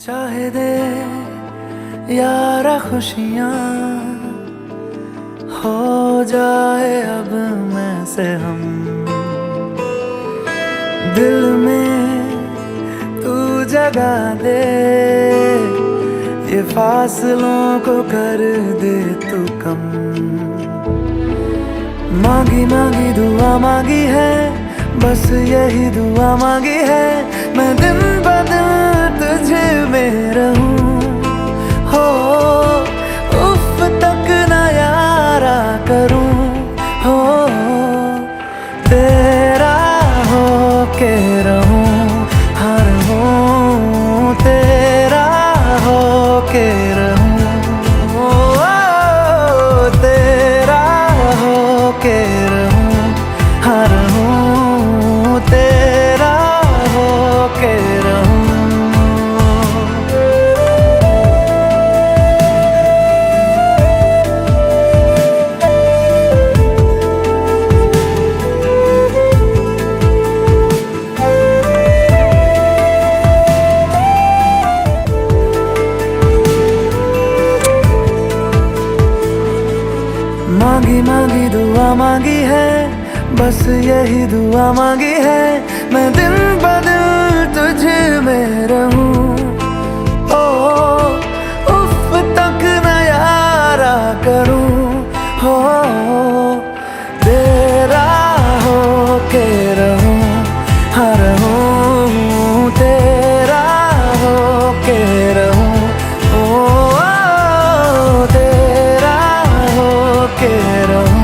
चाहे दे यारा खुशियाँ हो जाए अब मैं से हम, दिल में तू जगा दे, ये फासलों को कर दे तू कम। मांगी मांगी दुआ मांगी है, बस यही दुआ मांगी है, मैं दिन ब दिन तुझे में रहूं। हो उफ तक ना यारा करूं, हो तेरा हो के रहूं, हर हूं तेरा हो के रहूं, हो तेरा हो के रहूं, हर हूं तेरा हो के रहूं। मांगी मांगी दुआ मांगी है, बस यही दुआ मांगी है, मैं दिन ब दिन तुझे में रहूं। ओ उफ तक न यारा करूं, हो तेरा हो के रहूं, हर हूं तेरा हो के रहूं, ओ तेरा हो के रहूं।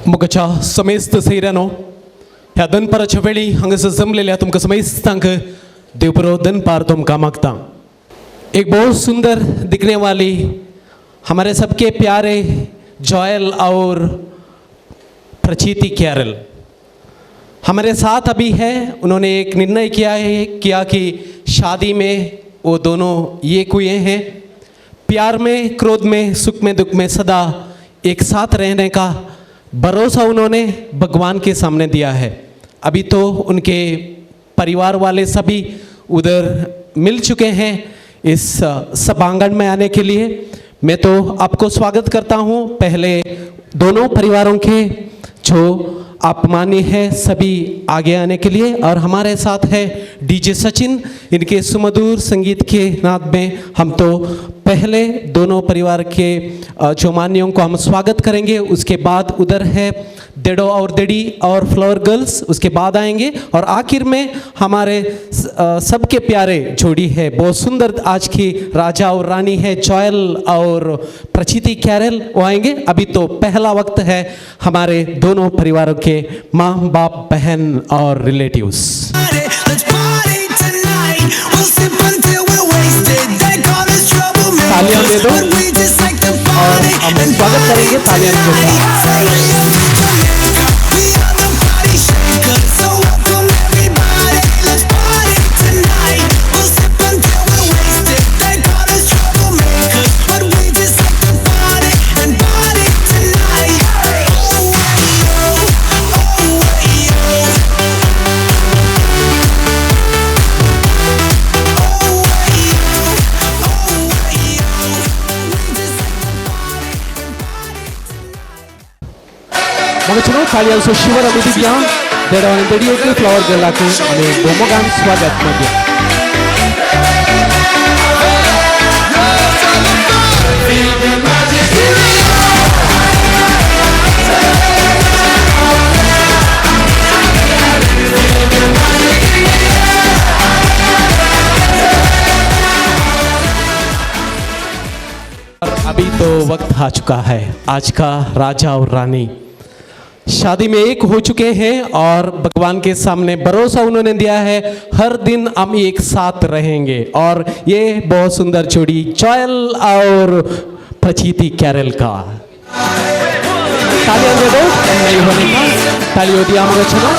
मुगच्या समेस्त सैऱ्यानो, ह्या दनपाराच्या वेळी हांगासर जमलेल्या तुमकां समेस्तांक देवबरो दनपार तुमकां मागता। एक बहुत सुंदर दिखने वाली हमारे सबके प्यारे जोएल और प्रचिति कैरल हमारे साथ अभी है। उन्होंने एक निर्णय किया कि शादी में वो दोनों एक हुए हैं, प्यार में, क्रोध में, सुख में, दुख में सदा एक साथ रहने का भरोसा उन्होंने भगवान के सामने दिया है। अभी तो उनके परिवार वाले सभी उधर मिल चुके हैं इस सभांगण में आने के लिए। मैं तो आपको स्वागत करता हूं। पहले दोनों परिवारों के जो आप मान्य है सभी आगे आने के लिए। और हमारे साथ है डीजे सचिन, इनके सुमधुर संगीत के नाद में हम तो पहले दोनों परिवार के जो मान्यों को हम स्वागत करेंगे। उसके बाद उधर है डेडो और डेडी और फ्लावर गर्ल्स, उसके बाद आएंगे। और आखिर में हमारे सबके प्यारे जोड़ी है, बहुत सुंदर आज की राजा और रानी है, जोएल और प्रचिति कैरल, वो आएंगे। अभी तो पहला वक्त है हमारे दोनों परिवारों के माँ बाप, बहन और रिलेटिव्स। तालियां दे दो और हम स्वागत करेंगे तालियां के साथ। Magacano, kalian so shiver amitibian, dedawan tadi itu flower gelaku, ane bomogan swagat media. अभी तो वक्त आ चुका है आज का राजा और रानी शादी में एक हो चुके हैं और भगवान के सामने भरोसा उन्होंने दिया है हर दिन हम एक साथ रहेंगे और ये बहुत सुंदर जोड़ी जॉयल और प्रचिति कैरल का तालियां दे दो नहीं होने का तालियों दिया मगर चलो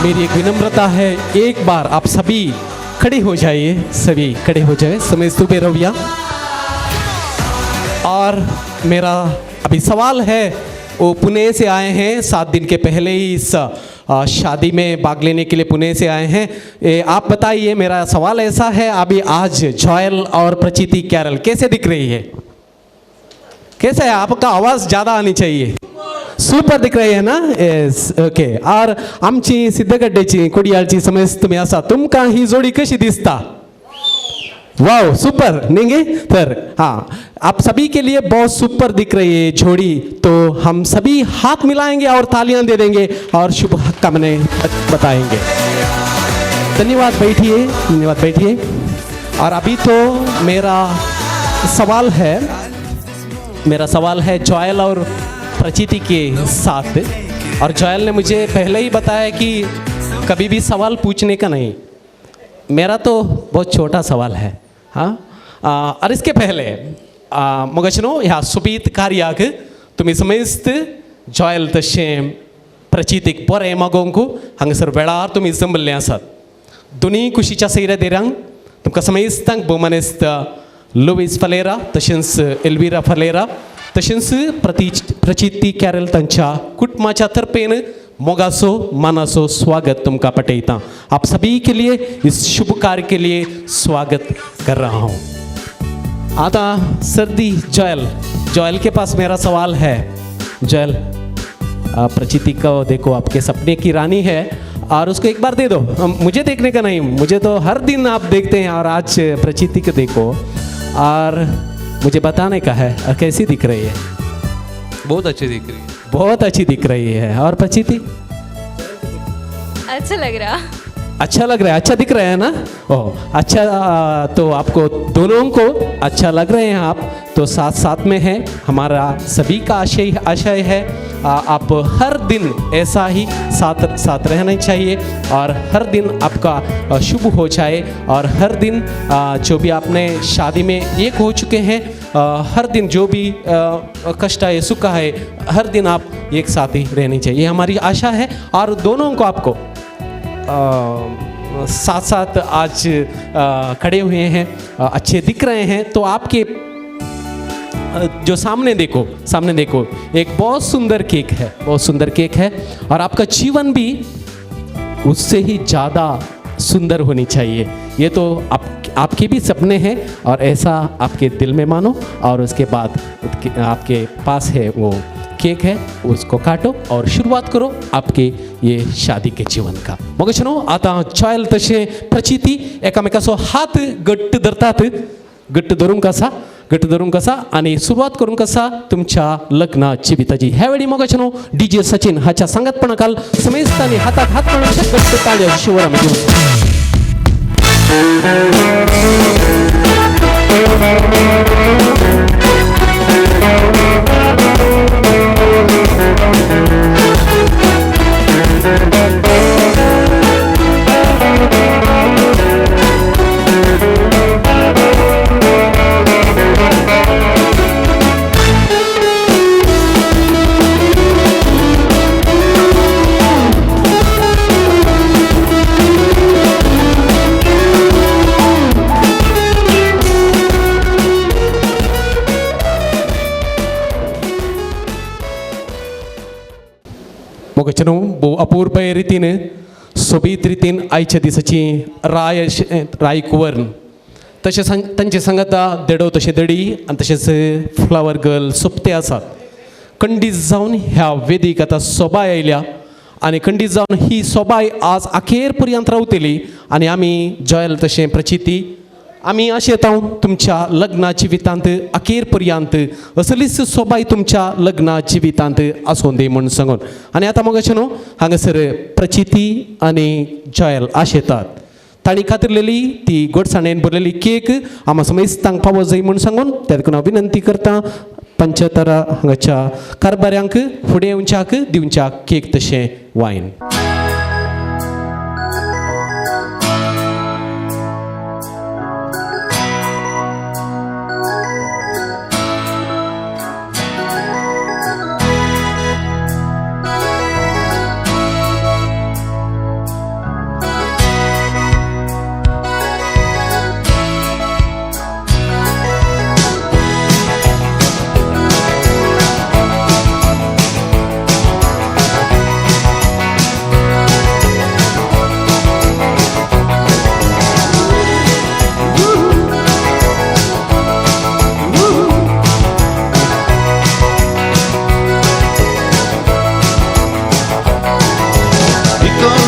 मेरी एक विनम्रता है एक बार आप सभी खड़े हो जाइए सभी खड़े हो जाए समय सुबह रविया और मेरा अभी सवाल है वो पुणे से आए हैं 7 दिन के पहले ही इस शादी में भाग लेने के लिए पुणे से आए हैं आप बताइए मेरा सवाल ऐसा है अभी आज जॉयल और प्रचिति कैरल कैसे दिख रही है कैसे है आपका आवाज़ ज़्यादा आनी चाहिए सुपर दिख रही है ना यस ओके और आमची सिद्धगड्डेची कोडियाळची समज तुम्ही असा तुमका ही जोडी कशी दिसता वाओ सुपर नेंगे तर हाँ आप सभी के लिए बहुत सुपर दिख रही है जोड़ी तो हम सभी हाथ मिलाएंगे और तालियां दे देंगे और शुभकामनाएं बताएंगे धन्यवाद बैठिए और अभी तो मेरा सवाल है जॉयल और प्रचिति के साथ और जॉयल ने मुझे पहले ही बताया कि कभी भी सवाल पूछने का नहीं मेरा तो बहुत छोटा सवाल है हाँ और इसके पहले मगचनो ह्या सुबीत कार्याक तुम्ही समस्त जॉयल तशें प्रचितीक बरें मागोवंक हांगासर वेळार तुम्ही जमल्ले आसात दोनी कुशीच्या सैऱ्या देरांक तुमकां समस्तांक भोवमानेस्त लुईस फलेरा तशेंच एल्विरा फलेरा तशेंच प्रचिति कैरल तांच्या कुटुंबाच्या तर्फेन मोगासो मानासो स्वागत तुमका पटयता आप सभी के लिए इस शुभ कार्य के लिए स्वागत कर रहा हूँ आता सर्दी जॉयल के पास मेरा सवाल है जॉयल प्रचिति को देखो आपके सपने की रानी है और उसको एक बार दे दो मुझे देखने का नहीं मुझे तो हर दिन आप देखते हैं और आज प्रचिति को देखो और मुझे बताने का है कैसी दिख रही है बहुत अच्छी दिख रही है बहुत अच्छी दिख रही है और प्रचिति अच्छा लग रहा है अच्छा दिख रहा है ना ओह अच्छा तो आपको दोनों को अच्छा लग रहे हैं आप तो साथ में है हमारा सभी का आशय है आप हर दिन ऐसा ही साथ रहना चाहिए और हर दिन आपका शुभ हो जाए और हर दिन जो भी आपने शादी में एक हो चुके हैं हर दिन जो भी कष्ट है सुख है हर दिन आप एक साथ ही रहनी चाहिए हमारी आशा है और दोनों को आपको साथ आज खड़े हुए हैं अच्छे दिख रहे हैं तो आपके जो सामने देखो एक बहुत सुंदर केक है और आपका जीवन भी उससे ही ज़्यादा सुंदर होनी चाहिए ये तो आपके भी सपने हैं और ऐसा आपके दिल में मानो और उसके बाद आपके पास है वो केक है उसको काटो और शुरुआत करो आपके ये शादी के जीवन का मग छनो आता जॉयल तसे प्रचिती एकामेकाचो हात घट्ट धरून कसा आणि सुरुवात करून कसा तुमच्या लग्न जिविताची ह्यावेळी मग छनो डीजे सचिन हाच्या संगतपणाकाल समेस्तानी हातात हात घालून शकत ताळ्या शिवराम घेऊन न्हू भोव अपूर्व रितीन सोबीत रितीन आयच्या दिसाची राय कुंवर तशेंच तांचे सांगता देडो तशें दडी आनी तशेंच फ्लावर गर्ल सोपते आसात. खंडीत जावन ह्या वेदीक आतां सोबाय आयल्या आनी खंडीत जावन ही सोबाय आज अखेर पर्यंत रावतली आनी आमी जॉयल तशें प्रचिती आमी अशें येता तुमच्या लग्ना जिवितांत अखेर पर्यंत असलीच सोबाय तुमच्या लग्ना जिवितांत आसूं दी म्हूण सांगून आनी आतां मग अशें न्हू हांगासर प्रचिती आनी जॉयल अशें येतात. ताणी खातीरलेली ती गोडसाणेन भरलेली केक आम्हा समेस्तांक पावो जाय म्हूण सांगून त्या देखून हांव विनंती करता पंचतरा हांगाच्या कारभाऱ्यांक फुडें येवच्याक दिवच्याक केक तशें वायन.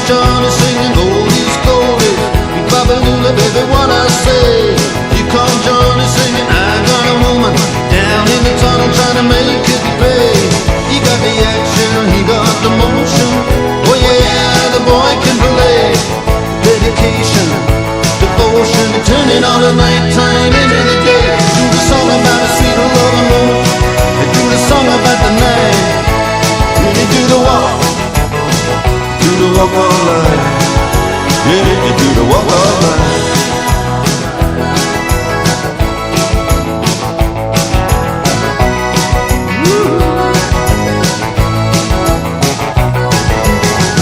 Johnny singing oldies, goldies, Babalula, baby, what I say. Here come Johnny singing, I got a woman down in the tunnel trying to make it pay. He got the action, he got the motion. Oh yeah, the boy can play. Dedication, devotion, turning on the nighttime into the day. Do the song about a sweet loving woman. They do the song about the night. When you do the walk. Do the walk of life. Yeah, you do the walk of life.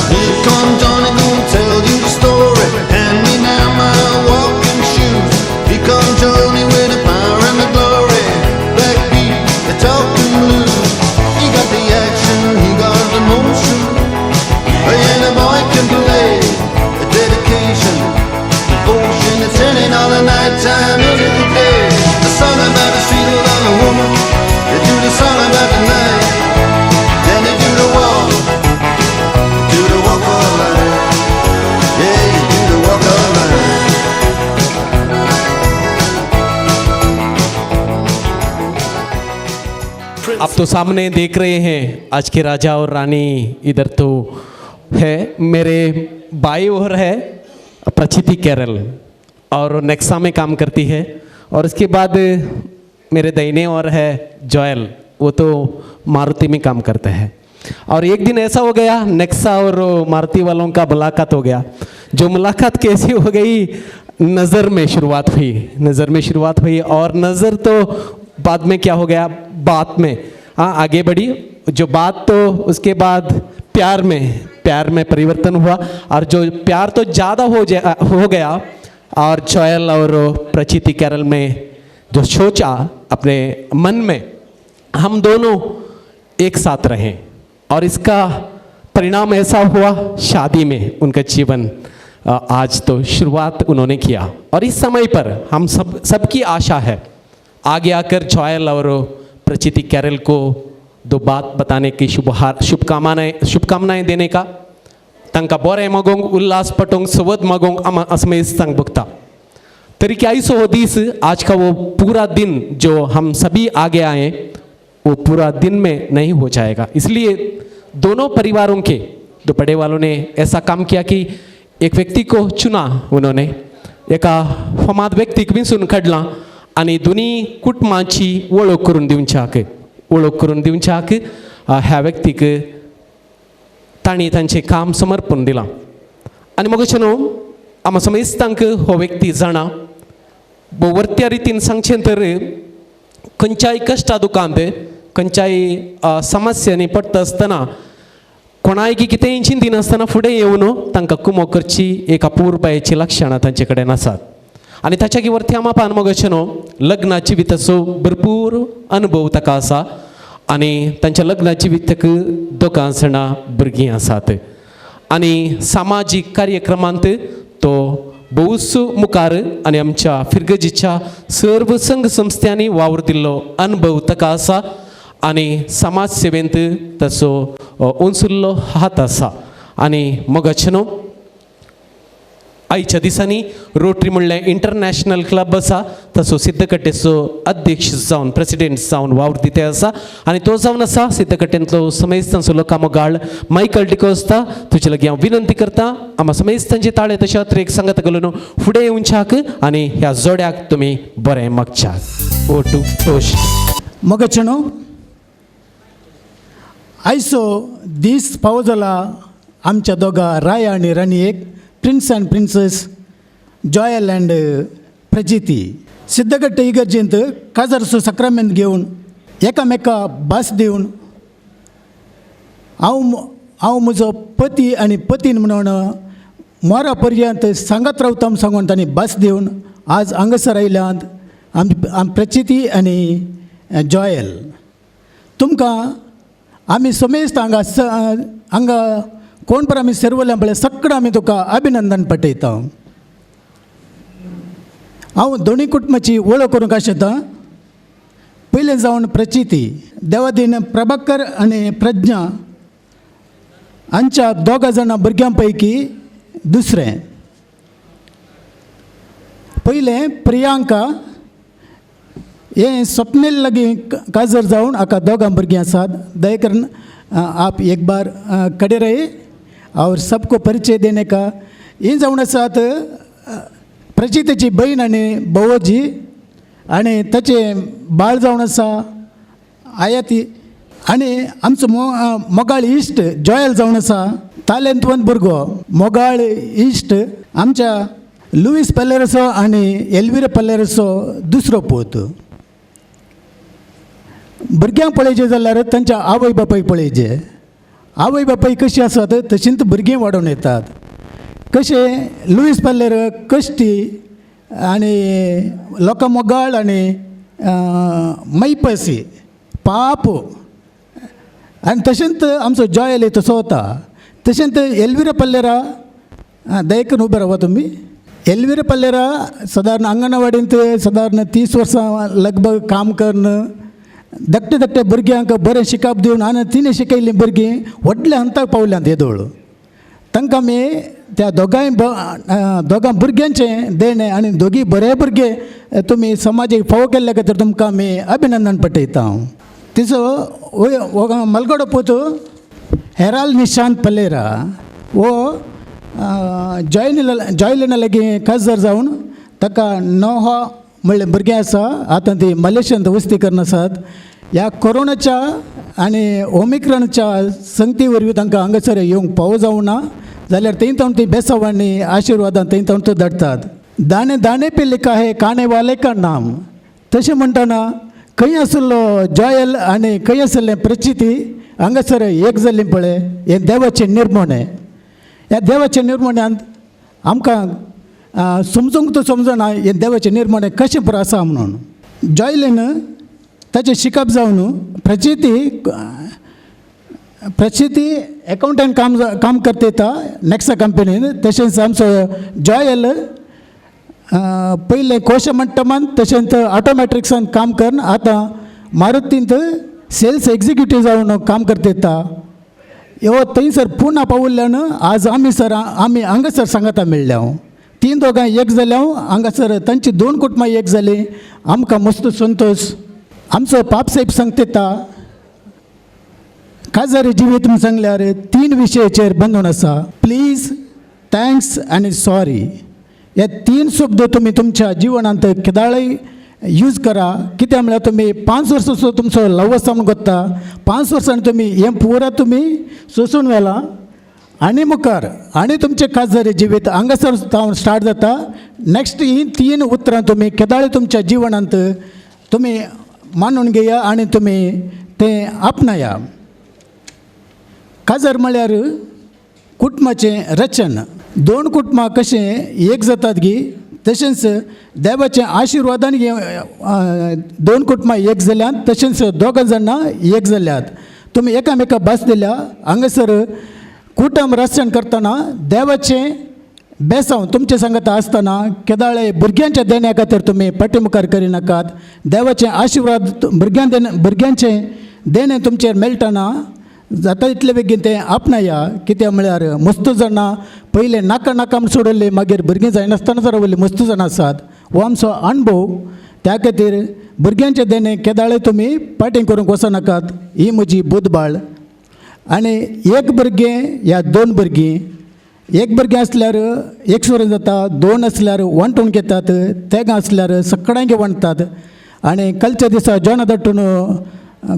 Here come Johnny, gonna tell you the story. Hand me now my walking shoes. Here come Johnny with the power and the glory. Backbeat, the talking blues. He got the action, he got the motion. Yeah, the boy can play. A dedication, devotion, it's turning all the night time into the day. The song about the sweet loving woman. They do the song about the night. Then they do the walk. Do the walk of life. Yeah, you do the walk of life. आप तो सामने देख रहे हैं आज के राजा और रानी. इधर तो है मेरे बाई ओर है प्रचिति कैरल और नेक्सा में काम करती है और इसके बाद मेरे दाहिने ओर है जॉयल, वो तो मारुति में काम करता है. और एक दिन ऐसा हो गया नेक्सा और मारुति वालों का मुलाकात हो गया. जो मुलाकात कैसी हो गई, नज़र में शुरुआत हुई और नज़र तो बाद में क्या हो गया, बात में आगे बढ़ी. जो बात तो उसके बाद प्यार में परिवर्तन हुआ और जो प्यार तो ज़्यादा हो गया और जॉयल और प्रचिति कैरल में जो सोचा अपने मन में हम दोनों एक साथ रहें और इसका परिणाम ऐसा हुआ शादी में उनका जीवन आज तो शुरुआत उन्होंने किया. और इस समय पर हम सबकी आशा है आगे आकर जॉयल और प्रचिति कैरल को दो बात बताने की शुभकामनाएं देने का. तांकां बरें मागोंक उल्लास पटोंक सवत मागोंक असमें सांग बघता. तरी क्या सो वो दिस आज का वो पूरा दिन जो हम सभी आगे आए वो पूरा दिन में नहीं हो जाएगा. इसलिए दोनों परिवारों के दो बड़े वालों ने ऐसा काम किया कि एक व्यक्ति को चुना उन्होंने, एका फमाद व्यक्तीक विंसून काडला आनी दोनी कुटुंबांची वळख करून दिवच्याक ह्या व्यक्तीक तांणी तांचें काम समर्पण दिलां. आनी मग अशें न्हू आम्हा समेस्तांक हो व्यक्ती जाणा. वर्त्या रितीन सांगचें तर खंयच्याय कश्टा दुखांत खंयच्याय समस्यांनी पडटा आसतना कोणाय कितेंय चिंतिनासतना फुडें येवन तांकां कुमो करची एक अपूर्बायेची लक्षणां तांचे कडेन आसात. आनी ताच्या वर्त्या मापान मग अशें न्हू लग्ना जिविताचो भरपूर अनुभव ताका आसा आनी तांच्या लग्नाची विथक दोगां जाणां भुरगीं आसात आनी सामाजीक कार्यक्रमांत तो भोवूच मुखार आनी आमच्या फिरगजीच्या सर्व संघ संस्थांनी वावर दिल्लो अनुभव ताका आसा आनी समाज सेवेंत ताचो उंचुल्लो हात आसा आनी मोगाचे न्हू आयच्या दिसांनी रोटरी म्हणलें इंटरनॅशनल क्लब आसा ताचो सिद्धकट्टेचो अध्यक्ष जावन प्रेसिडेंट जावन वावर दिते आसा आनी तो जावन आसा सिद्धकट्ट्यांतलो समेस्तांचो लोकामोगाळ मायकल डिकोस्ता तुजे लागीं हांव विनंती करतां आम्हा समेस्तांचे ताळे तशा तरेक सांगता घालून फुडें येवच्याक आनी ह्या जोड्याक तुमी बरें मागच्याक ओ टू टोस्ट मोगाचेनो आयचो दीस पावो जाला आमच्या दोगा राया आनी राणयेक prince and princess Joel and Prajiti Siddhagatte इगर्जेंत काजारचो सक्रामेंत घेवन एकामेका भास दिवन हांव म्हजो पती आनी पतीन म्हणून मोरा पर्यंत सांगत रावता म्हूण सांगून तांणी भास दिवन आज हांगासर आयल्यांत आम प्रचिती आनी जॉयल तुमकां आमी समेस्त हांगा कोण पर आमी सर्वल्या पळय सगळें आमी तुका अभिनंदन पटयता हांव दोनी कुटुंबाची वळख करूंक आशेतां पयलें जावन प्रचिती देवादीन प्रभाकर आनी प्रज्ञा हांच्या दोगां जाणां भुरग्यां पैकी दुसरें पयलें प्रियांका हे स्वप्नील लागीं काजर जावन हाका दोगां भुरगीं आसात दया करून आप एक बार खड़े रहे और सबको परिचय देने का ये जावन आसात प्रचितेची बहीण आनी भवोजी आनी ताचे बाळ जावन आसा आयाती आनी आमचो मोगाळ इश्ट जॉयल जावन आसा तालेंतवंत भुरगो मोगाळ इश्ट आमच्या लुईस पल्लेरसो आनी एल्विरा पल्लेरसो दुसरो पूत भुरग्यांक पळयचें जाल्यार तांच्या आवय बापायक पळयचें आवय बापाय कशीं आसात तशींच भुरगीं वाडून येतात कशें लुईस पल्लेर कश्टी आनी लोकां मोगाळ आनी मैपसी पाप आनी तशेंच आमचो जॉयल तसो वता तशेंच एल्विरा पल्लेरा दयकन उबे रावा तुमी एल्विरा पल्लेरा सादारण अंगणवाडींत सादारण 30 वर्सां लगभग काम करून धाकटे धाकटे भुरग्यांक बरें शिकप दिवन आनी तिणें शिकयल्लीं भुरगीं व्हडल्या हंताक पावल्यांत येदोळ तांकां आमी त्या दोगां भुरग्यांचें देणें आनी दोगी बरे भुरगे तुमी समाजीक फावो केल्ल्या खातीर तुमकां आमी अभिनंदन पटयता तिचो मलगडो पूत हेराल निशांत पल्लेरा वो जॉयलिना लागीं काजार जावन ताका नोहा म्हणलें भुरगें आसा आतां ती मलेशियंत वस्ती करून आसात ह्या कोरोनाच्या आनी ओमिक्रॉनच्या संगती वरवीं तांकां हांगासर येवंक फावो जावं ना जाल्यार थंय तावन ती बेसांव आनी आशिर्वादां थंय तावन तो धाडटात दाणे दाणे पे लिखा है काने वाले का नाम तशें म्हणटाना खंय आसलो जॉयल आनी खंय आसलें प्रचिती हांगासर एक जाल्लीं पळय हें देवाचें निर्मणें ह्या देवाच्या निर्मण्यात आमकां समजूंक तो समजना हें देवाचें निर्मणें कशें पुरो आसा म्हणून जॉयलीन ताचें शिकप जावन प्रचिती एकावंटंट काम करता येता नॅक्सा कंपनीन तशेंच आमचो जॉयल पयलें कोशमंटमान तशेंच ऑटोमॅट्रिक्सान काम करून आतां मारुतींत सेल्स एक्झिक्युटीव जावन काम करता येता ह्यो थंयसर पुना पावल्ल्यान आज आमी हांगासर सांगाता मेळ्ळ्या तीन दोगां एक जाल्यां हांगासर तांची 2 कुटुंबां एक जालीं आमकां मस्त संतोश आमचो पाप साहेब सांगता काजारी जिवीत म्हूण सांगल्यार 3 विशयाचेर बंदून आसा प्लीज थँक्स आनी सॉरी हे 3 शब्द तुमी तुमच्या जिवनांत केदाळय यूज करा कित्याक म्हळ्यार तुमी 5 वर्सांचो तुमचो लव आसा म्हूण कोत्ता 5 वर्सांनी तुमी हें पुरा तुमी सोंसून व्हेलां आनी मुखार आनी तुमचें काजारी जिवीत हांगासर जावन स्टार्ट जाता नॅक्स्ट ही 3 उतरां तुमी केदाळ्यो तुमच्या जिवनांत तुमी मानून घेया आनी तुमी तें आपणाया काजार म्हळ्यार कुटुंबाचें रचन 2 कुटुंबां कशें एक जातात गी तशेंच देवाचे आशिर्वादान दोन कुटुंबां एक जाल्यात, तशेंच दोगां जाणां एक जाल्यात. तुमी एकामेका भास दिल्या. हांगासर कुटुंब रचण करतना देवाचें बेसांव तुमचे सांगत आसतना केदाळे भुरग्यांच्या देण्या खातीर तुमी फाटीमुखार करिनाकात. देवाचें आशिर्वाद भुरग्यांचें देणें तुमचेर मेळटना जाता तितले बेगीन तें आपणाया. कित्याक म्हळ्यार मस्तू जाणां पयले नाका नाका म्हूण सोडले, मागीर भुरगीं जायनासतना रावली मस्तू जाणां आसात. हो आमचो अणभव. त्या खातीर भुरग्यांचें देणें केदाळे तुमी फाटीं करूंक वचनाकात. ही म्हजी बुदबाळ. आनी एक भुरगें या दोन भुरगीं, एक भुरगें आसल्यार एक सुरण जाता, दोन आसल्यार वंटून घेतात, तेगां आसल्यार सगळ्यांक वणटात. आनी कालच्या दिसा जेवणा दट्टून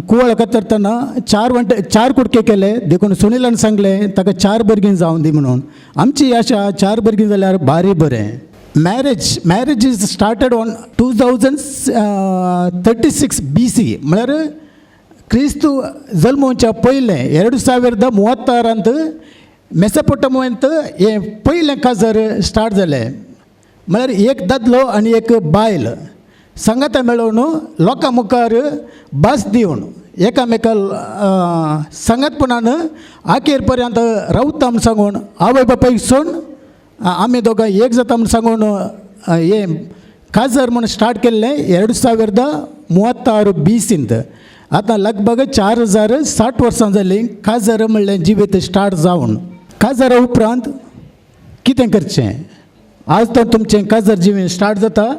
कुवळ कातरतना चार कुडके केले, देखून सुनिलान सांगलें ताका 4 भुरगीं जावं दी म्हणून. आमची आशा 4 भुरगीं जाल्यार भारी बरें. Marriage is started on 2036 BC, म्हळ्यार क्रिस्तू जल्मोवच्या पयलें 2036 मेसोपोटामियांत हे पयलें काजार स्टार्ट जालें. म्हळ्यार एक दादलो आनी एक बायल सांगाता मेळोवन लोकां मुखार भास दिवन एकामेका सांगातपणान आखेर पर्यंत रावता म्हूण सांगून आवय बापायक सोड आमी दोगां एक जाता म्हूण सांगून हे काजार म्हूण स्टार्ट केल्लें 2036 BC. आतां लगभग 4060 वर्सां जालीं काजार म्हणलें जिवीत स्टार्ट जावन. काजारा उपरांत कितें करचें? आज तर तुमचें काजार जिवीत स्टार्ट जाता.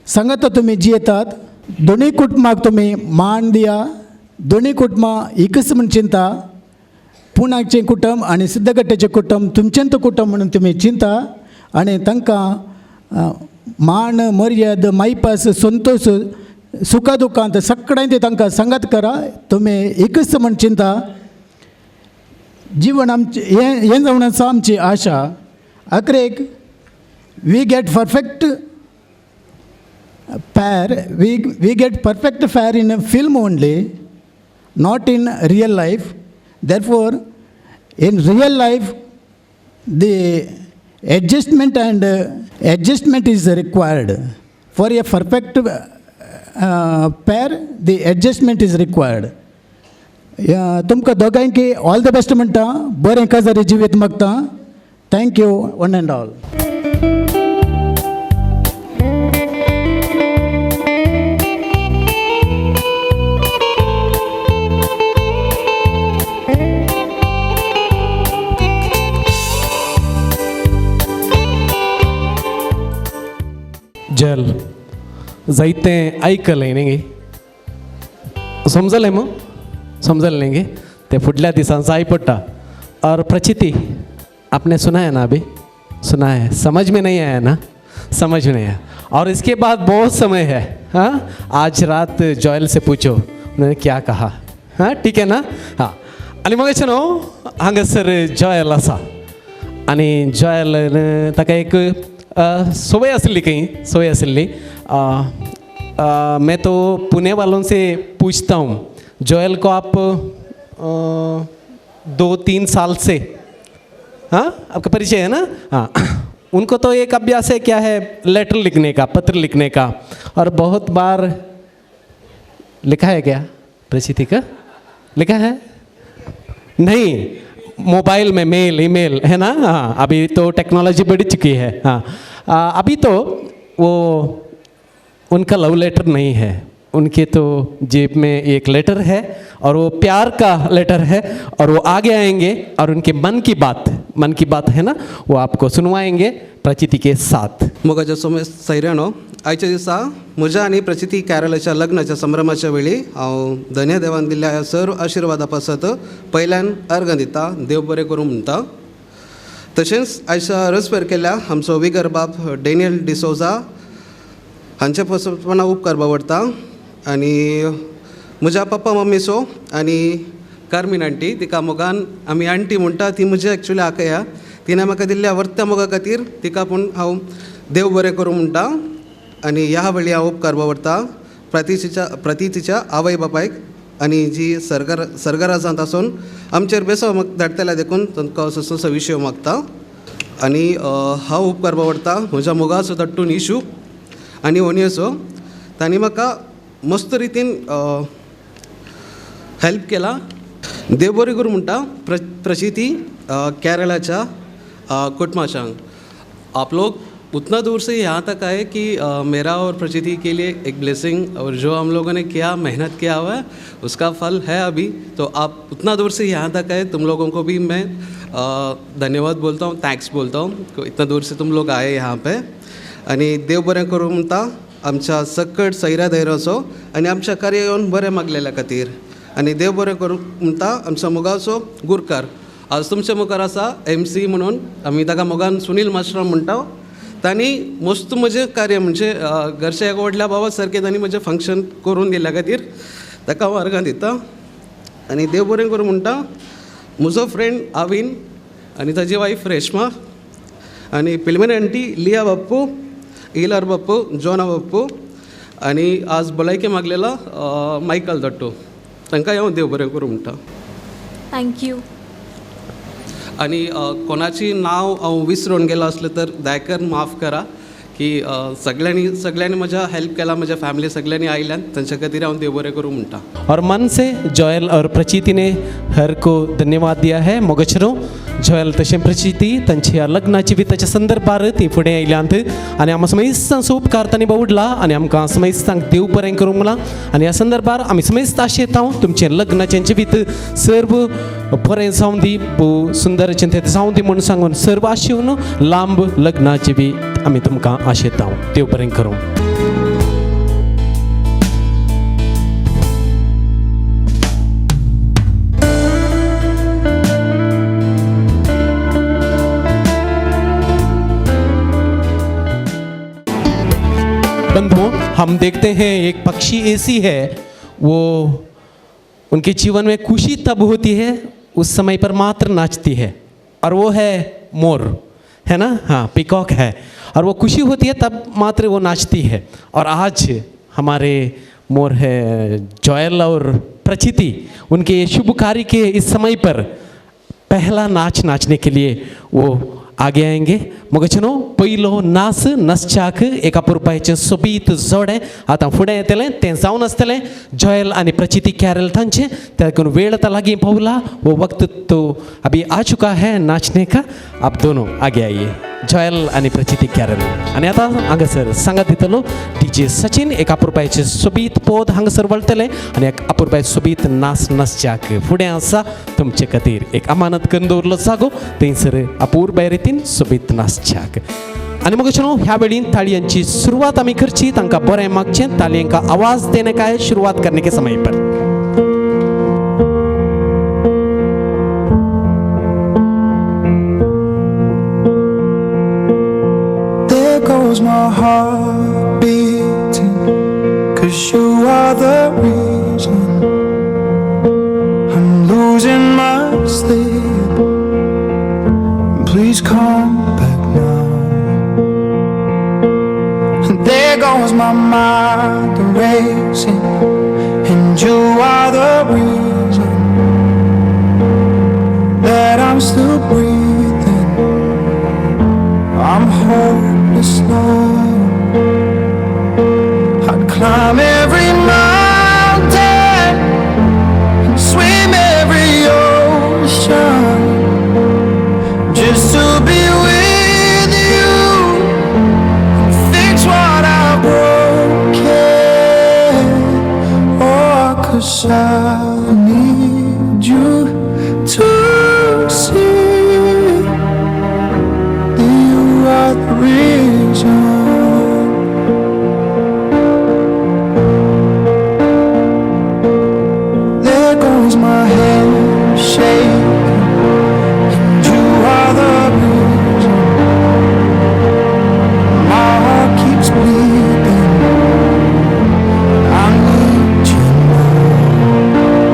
सांगाता तुमी जियेतात. दोनूय कुटुंबाक तुमी मान दिया. दोनूय कुटुंबां एकच म्हूण चिंता. पुणाचें कुटुंब आनी सिद्धगट्टेचें कुटुंब तुमचेंच कुटुंब म्हणून तुमी चिंता. आनी तांकां मान मर्याद मायपास संतोश सुखा दुखांत सगळ्यांत तांकां सांगात करा. तुमी एकच म्हूण चिंता. जीवन आमचें हें जावन आसा आमची आशा. आखरेक we get perfect pair, we get perfect pair in a film only, not in real life. Therefore, in real life, the adjustment is required. For a perfect pair, the adjustment is required. तुमकां दोगांयकी all the best म्हणटा. बरें काजारी जिवीत मागता. Thank you one end all. जल जायतें आयकलें न्ही, समजलें मग समजलें न्ही ते फुडल्या दिसांत जाय पडटा. और प्रचिति आपने सुना है ना? अभी सुना है, समझ में नहीं आया ना? समझ में नहीं आया. और इसके बाद बहुत समय है. हाँ, आज रात जॉयल से पूछो उन्होंने क्या कहा. हाँ, ठीक है ना? हाँ. आणि मग न्हू हांगासर जॉयल आसा आनी जॉयल ताका एक सोय आसली मैं तो पुणे वालों से पूछता हूँ. जोएल को आप 2-3 साल से, हाँ आपका परिचय है ना? हाँ. उनको तो एक अभ्यास है, क्या है, लेटर लिखने का, पत्र लिखने का. और बहुत बार लिखा है क्या प्रचिति का? लिखा है नहीं, मोबाइल में मेल ईमेल है ना? हाँ, अभी तो टेक्नोलॉजी बढ़ चुकी है. हाँ, अभी तो वो उनका लव लेटर नहीं है, उनके तो जेब में एक लेटर है और वो प्यार का लेटर है. और वो आगे आएंगे और उनके मन की बात है ना, वो आपको सुनवाएंगे प्रचिति के साथ. मोगाच्या सैऱ्यानो, आयच्या दिसा म्हज्या आनी प्रचिती कॅरलाच्या लग्नाच्या संभ्रमाच्या वेळी हांव धन्य देवान दिल्ल्या सर्व आशिर्वादा पासत पयल्यान अर्घ दिता, देव बरें करूं म्हणटा. तशेंच आयच्या रसभर केल्ल्या आमचो विगर बाब डेनियल डिसोजा हांचे पासपणा उपकार बावडटा. आनी म्हज्या पप्पा मम्मीचो आनी कार्मीन आंटी, तिका मोगान आमी आंटी म्हणटा, ती म्हजी एक्चुली आकया. तिणें म्हाका दिल्ल्या वर्त्या मोगा खातीर तिका पूण हांव देव बरें करूं म्हणटा. आनी ह्या वेळी हांव उपकार बावडटा प्रतीच्या आवय बापायक आनी जी सर्गराजांत आसून आमचेर बेसव धाडटल्या देखून तांकां असो विशय मागता. आनी हांव उपकार बावडटा म्हज्या मोगाचो धाकटून इशू आनी ओनियेचो. तांणी म्हाका मस्त रितीन हेल्प केला. देव बरें करूं म्हणटा प्रचिती केरलाच्या कुटमाशांक. आप लोग उतना दूर से यहाँ तक आए कि मेरा और प्रचिति के लिए एक ब्लेसिंग, और जो हम लोगों ने किया मेहनत किया हुआ है उसका फल है अभी. तो आप उतना दूर से यहाँ तक आए, तुम लोगों को भी मैं धन्यवाद बोलता हूँ, थैंक्स बोलता हूँ. इतना दूर से तुम लोग आए यहाँ पे. आणि देव बरें करूं म्हणटा आमच्या सकट सैरा धैर्याचो आनी आमच्या कार्य येवन बरें मागलेल्या खातीर. आनी देव बरें करूं म्हणटा आमच्या मोगाचो गुरकार. आज तुमच्या मुखार आसा MC म्हणून, आमी ताका मोगान सुनील मास्टर म्हणटा. तांणी मस्त म्हजें कार्य म्हणजे घरच्या एक व्हडल्या भावा सारकें तांणी म्हजें फंक्शन करून दिल्या खातीर ताका हांव अर्गां दिता. आनी देव बरें करूं म्हणटा म्हजो फ्रेंड आविन आनी ताजी वायफ रेश्मा आनी पिलमेन आंटी लिया बाप्पू, इलार बाप्पू, जोना बाप्पू आनी आज भलायकी मागलेला मायकल दट्टू. तांकां हांव देव बरें करूं म्हणटा. थँक्यू. आणि कोणाची नाव हांव विसरून गेलो असलं तर दयाकर माफ करा की सगळ्यांनी म्हज्या हेल्प केला, म्हज्या फॅमिली सगळ्यांनी आयल्यान तांच्या खातीर हांव देव बरें करूं म्हणटा. और मन से जोएल और प्रचिति ने हर को धन्यवाद दिया है. मोगचरो जोएल तशें प्रचिती तांच्या लग्नाची बी ताच्या संदर्भार ती फुडें आयल्यांत आनी आमी समेस्तांचो उपकार तांणी बावडला आनी आमकां समेस्तांक देव बरें करूंक म्हणला. आनी ह्या संदर्भार आमी समेस्त आशेता तुमचें लग्नाचें बीत सर्व बरें जावं दी, भोव सुंदर चिंतेत जावं दी म्हणून सांगून सर्व आशेवन लांब लग्नाची बी आमी तुमकां आशेता. देव बरें करूं. बंधुओं, हम देखते हैं एक पक्षी ऐसी है, वो उनके जीवन में खुशी तब होती है उस समय पर मात्र नाचती है, और वो है मोर, है ना. हाँ, पीकॉक है, और वो खुशी होती है तब मात्र वो नाचती है. और आज हमारे मोर है जोएल और प्रचिति, उनके शुभ कार्य के इस समय पर पहला नाच नाचने के लिए वो आगे आएंगे. मोगचनो पयलो नाच नसच्याक एका पुरपायचें सोबीत जोडे आतां फुडें येतलें तें जावन आसतलें जोएल आनी प्रचिति कैरल तांचें. देखून वेळ आतां लागीं पावला, वो वक्त तो अभी आ चुका है नाचने का. आप दोनों आगे आइए, जोएल आनी प्रचिति कैरल. आनी आतां हांगासर सांगात दितलो DJ सचिन एक अपुरबायेचें सोबीत पोद हांगासर वळटलें आनी एक अपुरबाय सोबीत नाच नसच्याक फुडें आसा तुमचे खातीर एक अमानत करून दवरलो जागो, थंयसर अपुरबाय रितीन सोबीत नाचच्याक. आनी मोगचनो ह्या वेळीन ताळयांची सुरवात आमी करची, तांकां बरें मागचें. तालियों का आवाज देने का है शुरुआत करने के समय पर. Goes my heart beating, 'cause you are the reason I'm losing my sleep. Please come back now. And there goes my mind racing, and you are the reason that I'm still breathing. I'm hopeless now. I'd climb every mountain and swim every ocean just to be with you and fix what I've broken. Oh, 'cause I need you to see the reason. There goes my hand shaking, and you are the reason. My heart keeps bleeding. I need you now.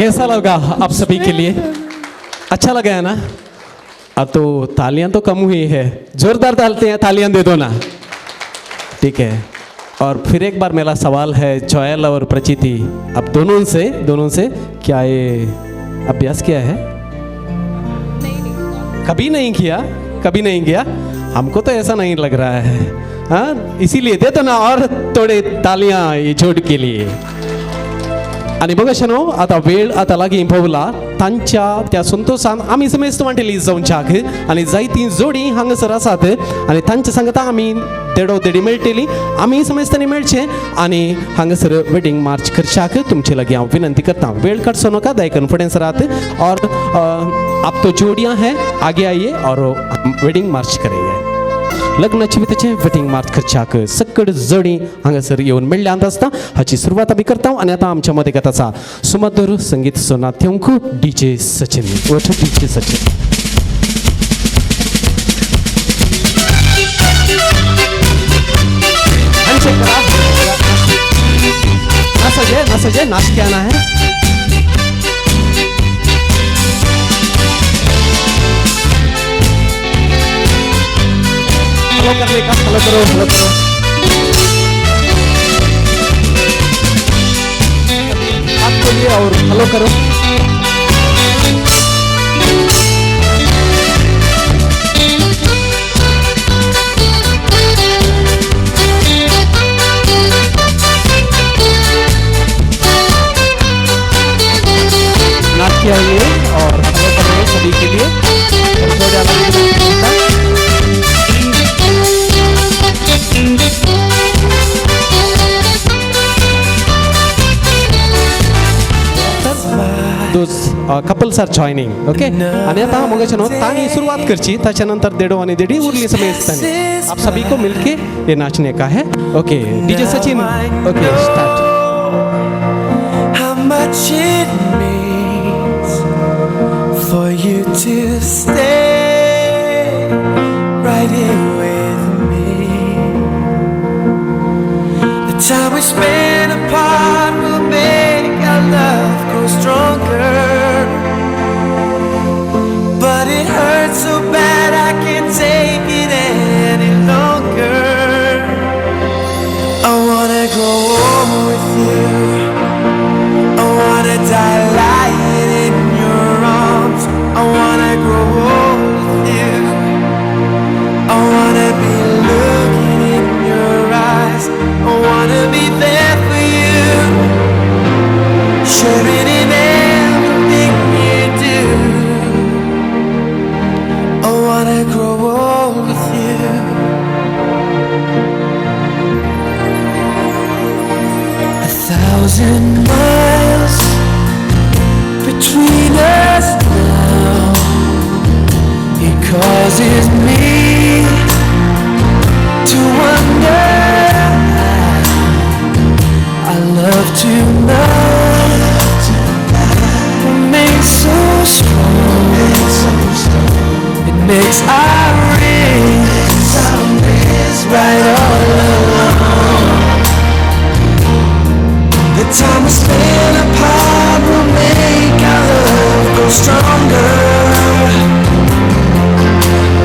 कैसा लगा आप सभी के लिए? अच्छा लगा है ना? अब तो तालियां तो कम हुई है, जोरदार तालियां दे दो ना। ठीक है, और फिर एक बार मेरा सवाल है जोयल और प्रचिति, अब दोनों से क्या ये अभ्यास किया है? कभी नहीं किया। हमको तो ऐसा नहीं लग रहा है, हाँ, इसीलिए दे दो ना और थोड़े तालियां ये जोड़ के लिए. आणि बघा शनो आता वेळ आता लागी पावला तांच्या त्या संतोषान आम्ही समेस्त वांटेली जाऊन चाक आणि जायती जोडी हांगसर आसात आणि तांच्या सांगता आम्ही देडी मेळटेली आम्ही समेस्तांनी मेळचे आणि हांगसर वेडिंग मार्च करशाक तुमचे लगी हांव विनंती करता वेळ काडसो नका दय कॉन्फिडेंस राहत और आप तो जोड़ियां हैं आगे आइए और वेडिंग मार्च करेंगे. लग्नाची वितेचे वेडिंग मार्च करच्याक सकड जोडी हांगासर येवन मेळ्ळ्यांत आसता हाची सुरवात आमी करता आनी आतां आमच्या मदें गताचा सुमधुर संगीत सोनाथ्योंक डीजे सचिन ओठो डीजे सचिन. नाच के आना है. फॉलो करने का फॉलो करो आपके लिए और फॉलो करो. नाच के आइए और फॉलो कर रहे हैं सभी के लिए. Those couples are joining, okay? आणि आता मग चलो तानी शुरुआत करची त्याच्यानंतर देडो आणि देडी उरली समेतनी आप सभी को मिलके ये नाचने का है. Okay DJ Sachin okay start. How much it means for you to stay right here with me. The time we spend apart will make our love grow stronger. But it hurts so bad I can't take it any longer. I wanna grow old with you. I wanna die lying in your arms. I wanna grow old with you. I wanna be looking in your eyes. I wanna be there for you, sharing in everything you do. I wanna grow old with you. 1,000 miles between us now. It causes me to wonder. I love to know what makes so strong. It makes our rings right all along. The time we spend apart will make our love grow stronger.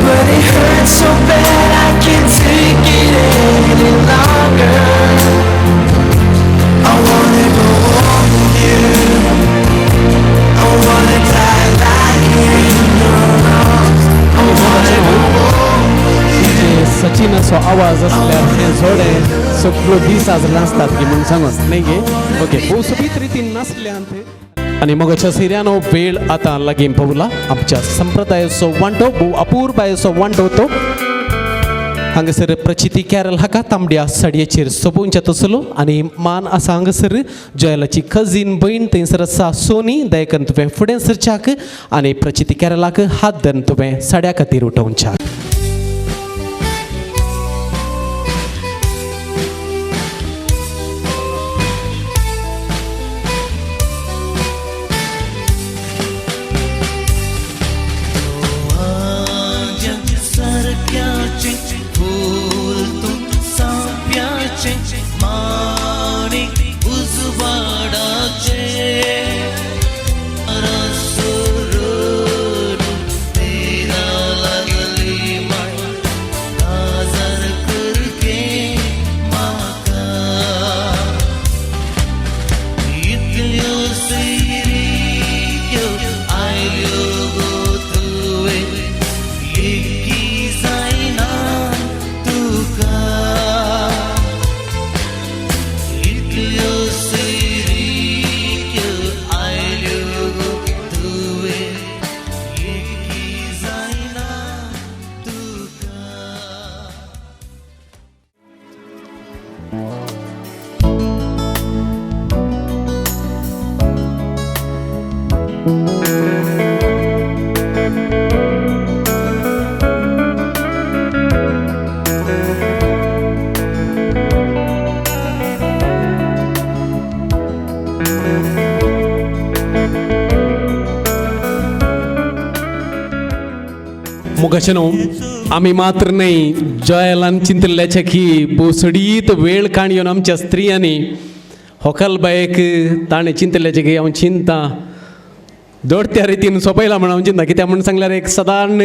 But it hurts so bad I can't take it any longer. I wanna go on with you. I wanna die lying in your arms. I wanna go on with you. Sachin so आवाज असल्यार हे जोडे सगळो दीस आज नाचतात की म्हणून सांगून नाही गे. ओके भोव सोबीत रितीन नाचल्यांत आणि मगच्या सिऱ्यानो वेळ आता लागीं पावला आमच्या संप्रदायाचो वांटो भोव अपूर्बायेचो वांटो तो हांगसर प्रचिती कॅरल हाका तांबड्या साडयेचेर सोबूंच्या तसलो आणि मान आसा हांगसर जयलाची कझीन भयण थंयसर आसा सोनी दयकन तुवें फुडें सरच्याक आणि प्रचिती कॅरलाक हात धरून तुवें साड्या खातीर उठोवच्याक. सिरिक्यो आइल्यो गो तुवे एकी जायना तुका इतल्यो सिरिक्यो आइल्यो गो तुवे एकी जायना तुका. मुगाचनो आम्ही मात्र नाही जयालान चिंतल्याच्या की बोसडीत वेळ काणयोन आमच्या स्त्रियांनी होकल बायक ताणें चिंतल्याचे की हांव चिंता दड त्या रितीन सोंपयला म्हणून हांव चिंता कित्याक म्हणून सांगल्यार एक सदान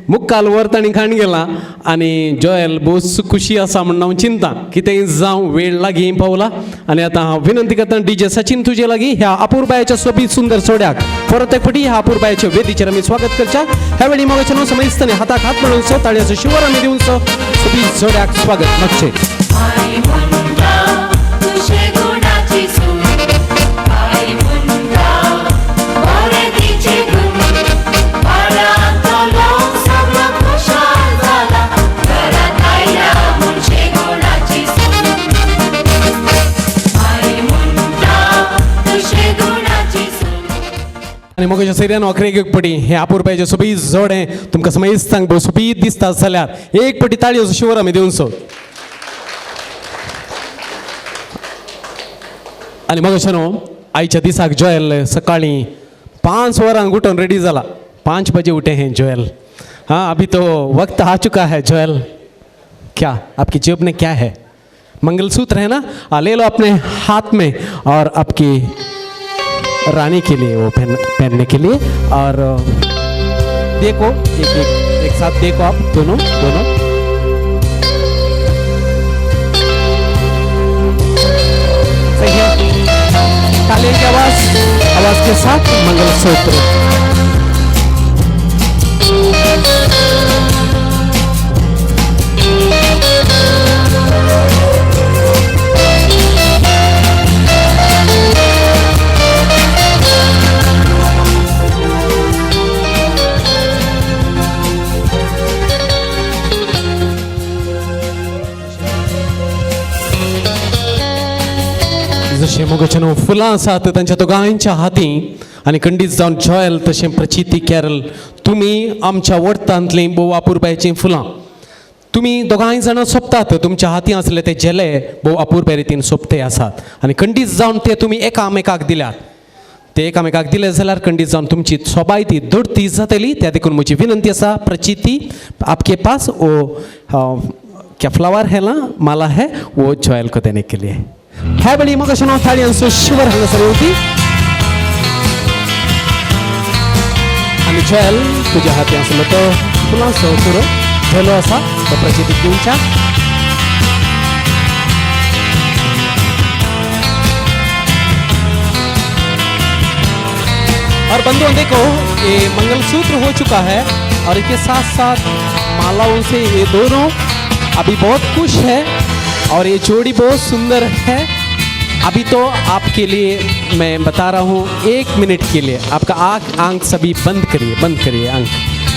मुक्काल वर ताणी खाण गेला आनी जयल बोस खुशी आसा म्हणून हांव चिंता कितेंय जावं वेळ लागीं पावला आनी आतां हांव विनंती करता डीजे सचिन तुजे लागीं ह्या अपूर्बायेच्या सोबीत सुंदर सोड्याक परत एक फावटी ह्या अपूर्बायेच्या वेदीचेर आमी स्वागत करच्या ह्या वेळी मोगाचें समजताना हाताक हात म्हणून सो ताळयाचो शिवर आमी दिवन सो सोबीत सोड्याक स्वागत मागचें. आई मुंडा तुझे गुणाची सून आई मुंडा बरे तिचे गुण वाड्यातलो लोक सगळो खुशाल झाला घरात आयल्या मुंडे गुणाची सून आई मुंडा तुझे गुणाची सून. आनी मोगाच्या सैऱ्यान अखरेक एक पटी हे अपूर्बायेचें सोबीत जोडें तुमकां समजतांक भोव सोबीत दिसता जाल्यार एक पटी ताळयोचो शिवर आमी दिवन सो. आनी मोगाचेनो आयच्या दिसाक जोयल सकाळीं 5 वरांक उठोन रेडी जाला 5 बजे उठे हैं जोयल. हाँ अभी तो वक्त आ चुका है जोयल. क्या आपकी जेब में क्या है? मंगलसूत्र है ना, ले लो अपने हाथ में और आपकी रानी के लिए वो पहनने के लिए. और देखो एक साथ देखो आप दोनों सही है. ताली की आवाज के साथ मंगलसूत्र. जशें मोगाचेनो फुलां आसात तांच्या दोगांयच्या हातीं आनी खंडीत जावन जॉयल तशें प्रचिती कॅरल तुमी आमच्या वर्तांतलीं भोव अपूर्बायेचीं फुलां तुमी दोगांय जाणां सोंपतात. तुमच्या हातीं आसले ते जेले भोव अपूर्बे रितीन सोंपते आसात आनी खंडीत जावन ते तुमी एकामेकाक दिल्यात. ते एकामेकाक दिले जाल्यार खंडीत जावन तुमची सोबाय ती दडती जातली. त्या देखून म्हजी विनंती आसा प्रचिती आपके पास वो क्या फ्लावर है ना माला है वो जॉयल को देने के लिए. ह्या वेळी मग अशें थाळयांचो शिवर हांगासर येवपी आनी जॉयल तुज्या हाती आसलो तो फुलांचो तुरो झेलो आसा तो प्रचितीक दिवच्या. और बंधुओं देखो ये मंगलसूत्र हो चुका है और इसके साथ साथ मालाओं से ये दोनों अभी बहुत खुश है और ये जोड़ी बहुत सुंदर है. अभी तो आपके लिए मैं बता रहा हूँ 1 मिनट के लिए आपका आंख सभी बंद करिए आंख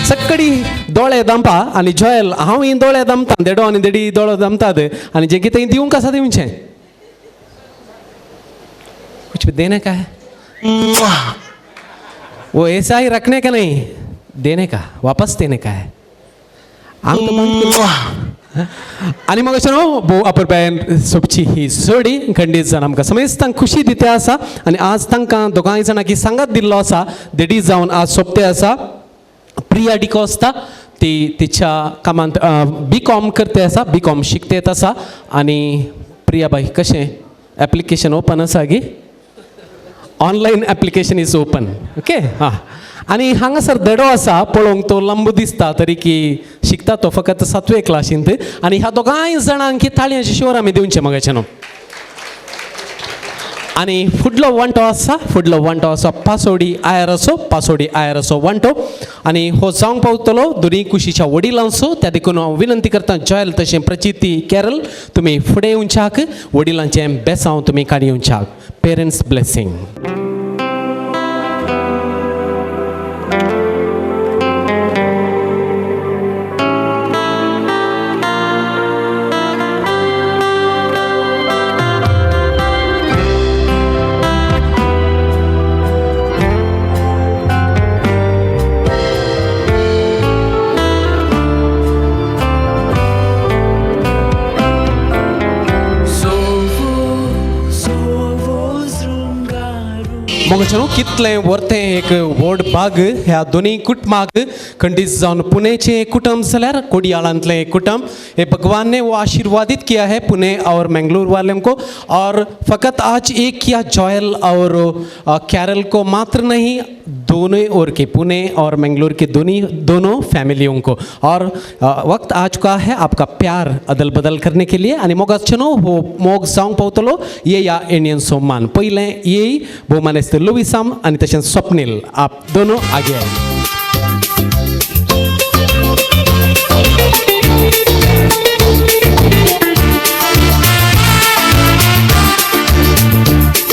सक्कडी दोळे दंपा आनी जॉयल हांव ही दोळे दमता देडो आनी देडी दोळो दमतात आनी जे कितें दिवंक आसा दिवचें. कुछ देने का है वो ऐसा ही रखने का नहीं देने का वापस देने का है. आंख तो बंद करो. आनी मग अशें न्हू भोव अपूर्बायेन सोबची ही जोडी खंडीत जावन आमकां समेस्तांक खुशी दिते आसा आनी आज तांकां दोगांय जाणांक सांगात दिल्लो आसा देडी जावन आज सोंपते आसा. प्रिया डिकोस्ता ती तिच्या कामांत B.Com करते आसा B.Com शिकतेत आसा. आनी प्रिया बाई कशें एप्लिकेशन ओपन आसा गी online application is open okay. हां आनी हांगासर देडो आसा पळोवंक तो लंब दिसता तरी की शिकता तो फकत 7वे क्लासींत. आनी ह्या दोगांय जाणांक ताळयांचे शिवर आमी दिवचें मगाचें न्हू. आणि फुडलो वंटो आसा पासोडी आयर असो वंटो आणि हो जावंक पावतलो दोनी कुशीच्या वडिलांचो त्या देखून हांव विनंती करता जॉयल तशें प्रचिती कॅरल तुमी फुडें येवच्याक वडिलांचें बेसांव तुमी काडी येवच्याक पेरंट्स ब्लेसिंग. मोगचनो कितलें वर्तें एक व्हड बाग ह्या दोनी कुटुंबाक खंडीत जावन पुणेचें कुटुंब जाल्यार कोडयाळांतलें कुटुंब हे भगवान ने वो आशीर्वादित किया है पुणे और मैंगलोर वालों को. और फकत आज एक या जॉयल और कैरल को मात्र नहीं दोनों ओर के पुणे और मैंगलोर के दोनों फैमिलियों को. और वक्त आ चुका है आपका प्यार अदल बदल करने के लिए आणि मोगाचनो हो मोग जावंक पावतलो ये या इंडियन सोमान पयलें येय भोवमान आसता लुईसाम आणि तशेंच स्वप्नील आप दोनों आगे आए.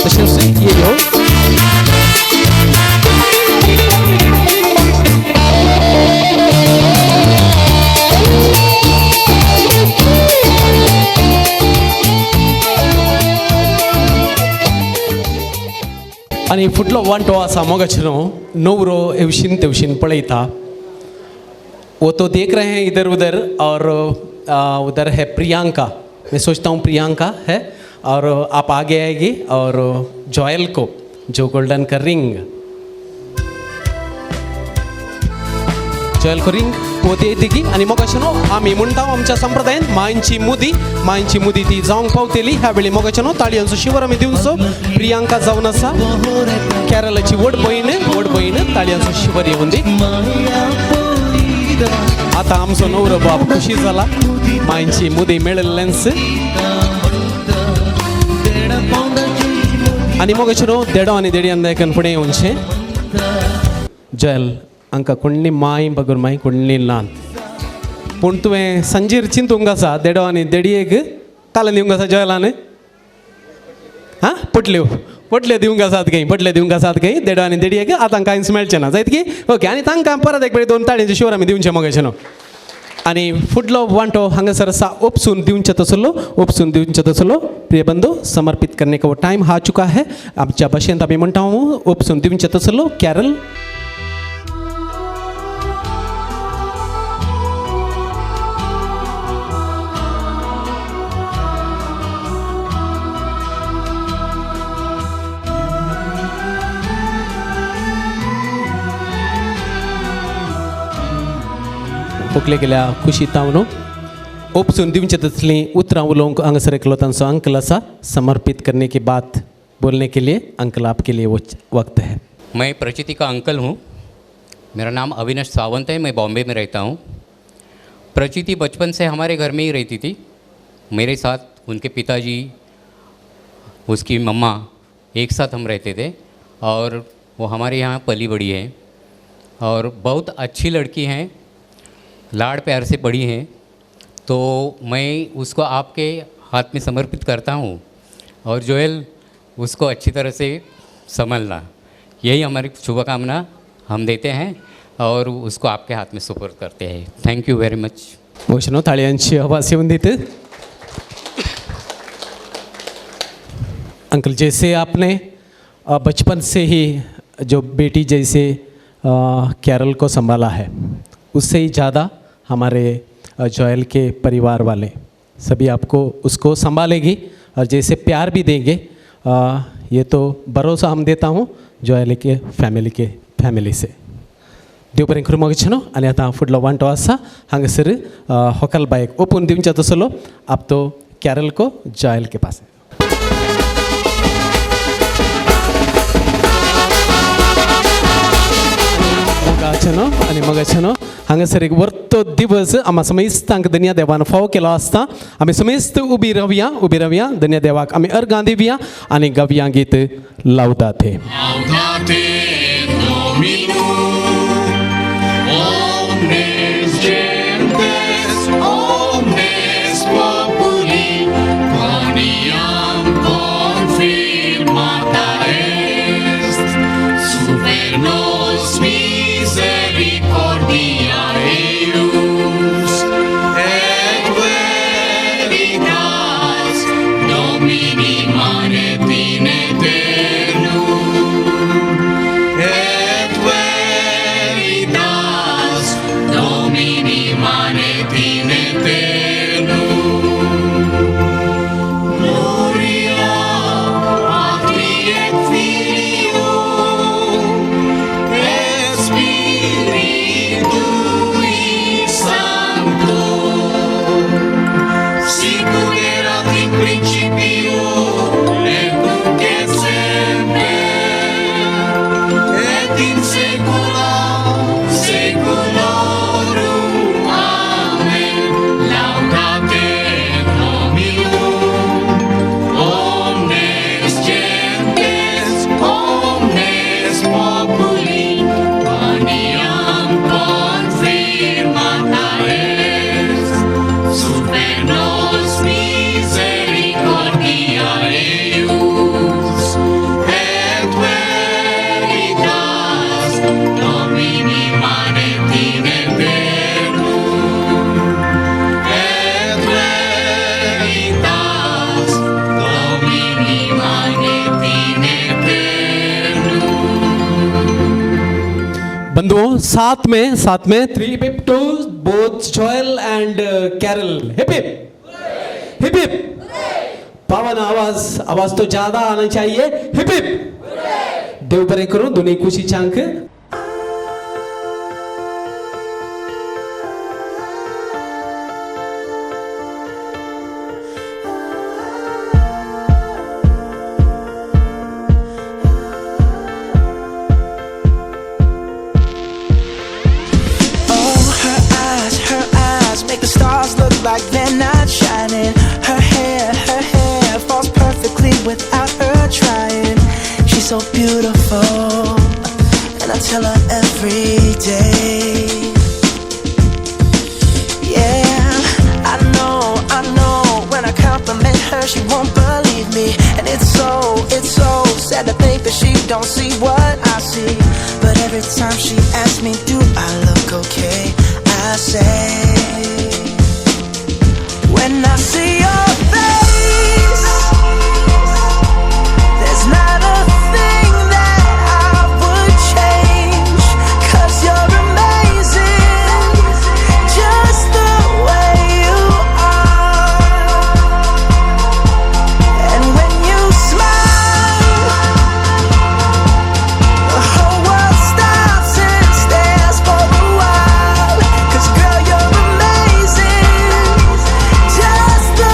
तशेंच येयो आणि फुटलो वांटो आसा मोगाचनो नवरो एवशीन तेवशीन पळयता. वो तो देख रहे हैं इधर उधर और उधर है प्रियंका. मैं सोचता हूँ प्रियंका है और आप आगे आएगी और जॉयल को जो गोल्डन का रिंग जॉयल को रिंग वो दे देगी. आणि मोगाचनो आम्ही म्हणटा आमच्या संप्रदायात मांची मुदी ती जावंक पावतेली ह्या वेळी मोगाचनो ताळयांचो शिवर आमी दिवचो. प्रियांका जावन आसा कॅरलाची व्हड भयण ताळयांचो शिवर येवन दी. आता आमचो नवरो बाप खुशी जाला मांची मुदी मेळिल्लेंच. आणि मोगाचनो देडो आनी देडयान दायकन फुडें येवचें. जॉयल हांकां कोणली माय बगर माय कोणली नात पूण तुवें संजेर चिंतूंक आसा देडो आनी देडयेक तालन दिवंक आसा जॉयलान. हां पटल्यो दिवंक आसात खंय देडो आनी देडयेक आतां कांयच मेळचें ना जायत की ओके. आनी तांकां परत एक वेळ 2 ताळयांचे शिवर आमी दिवचें मोगाचें न्हू. आणि फुडलो वांटो हांगासर आसा उपसून दिवचें तसलो प्रिय बंधु समर्पित करने का वो टाइम आ चुका है. आमच्या भाशेंत आमी म्हणटा उपसून दिवचें तसलो कॅरल. पोकले गेल्या खुशीत हांव न्हू उपसून दिवचें तसलीं उतरां उलोवंक हांगासर एकलो तांचो अंकल आसा. समर्पित करने की बात बोलने के लिए अंकल आपके लिए वो वक्त है. मैं प्रचिति का अंकल हूँ. मेरा नाम अविनाश सावंत है. मैं बॉम्बे में रहता हूँ. प्रचिति बचपन से हमारे घर में ही रहती थी मेरे साथ. उनके पिताजी उसकी मम्मा एक साथ हम रहते थे और वो हमारे यहाँ पली बड़ी है और बहुत अच्छी लड़की हैं, लाड़ प्यार से बड़ी हैं. तो मैं उसको आपके हाथ में समर्पित करता हूँ और जोएल उसको अच्छी तरह से संभालना, यही हमारी शुभकामना हम देते हैं और उसको आपके हाथ में सुपुर्द करते हैं. Thank you very much. मोशनो ताळयांची आवाज येऊन देते. अंकल जैसे आपने बचपन से ही जो बेटी जैसे कैरल को संभाला है उससे ही ज़्यादा हमारे जोएल के परिवार वाले सभी आपको उसको संभालेगी और जैसे प्यार भी देंगे ये तो भरोसा हम देता हूँ जोएल के फॅमिली से. देव बरें करूं मोगचनो. आनी आतां फुडलो वांटो आसा हांगासर होकल बायक ओपून दिवचें तसलो. आप तो कैरल को जोएल के पास मोगाचनो आनी मोगाचनो हांगासर एक वर्तो दिवस आम्हा समेस्तांक धन्य देवान फाव केलो आसता आमी समेस्त उबी रावया धन्य देवाक आमी अर्गां दिवया आनी गावया गीत लावतात हे Laudate Dominum, omnes gentes, omnes populi, quoniam confirmata est, super nos misericordia eius, et veritas Domini manet in aeternum, et veritas Domini manet in aeternum. Gloria Patri et Filio et Spiritui Sancto, sicut erat in principio et nunc et semper et in saecula saeculorum. Amen. Laudate Dominum, omnes gentes, omnes populi, quoniam confirmata est, super nos misericordia eius, et veritas Domini manet in aeternum, et veritas Domini manet in aeternum. बंधुओं साथ में 3 hip to both Joel and Carol hip hip hip hip पावन आवाज तो ज्यादा आना चाहिए heap heap देव बरे करो दोन्ही खुशी चांक Oh, her eyes make the stars look like they're not shining. Her hair falls perfectly without her trying. She's so beautiful, and I tell her every day. Yeah, I know, when I compliment her, she won't believe me. And it's so sad to think that she don't see what I see. But every time she asks me, do I look okay? I say, when I see your face, there's not a thing that I would change. 'Cause you're amazing, just the way you are. And when you smile, the whole world stops and stares for a while. 'Cause girl, you're amazing, just the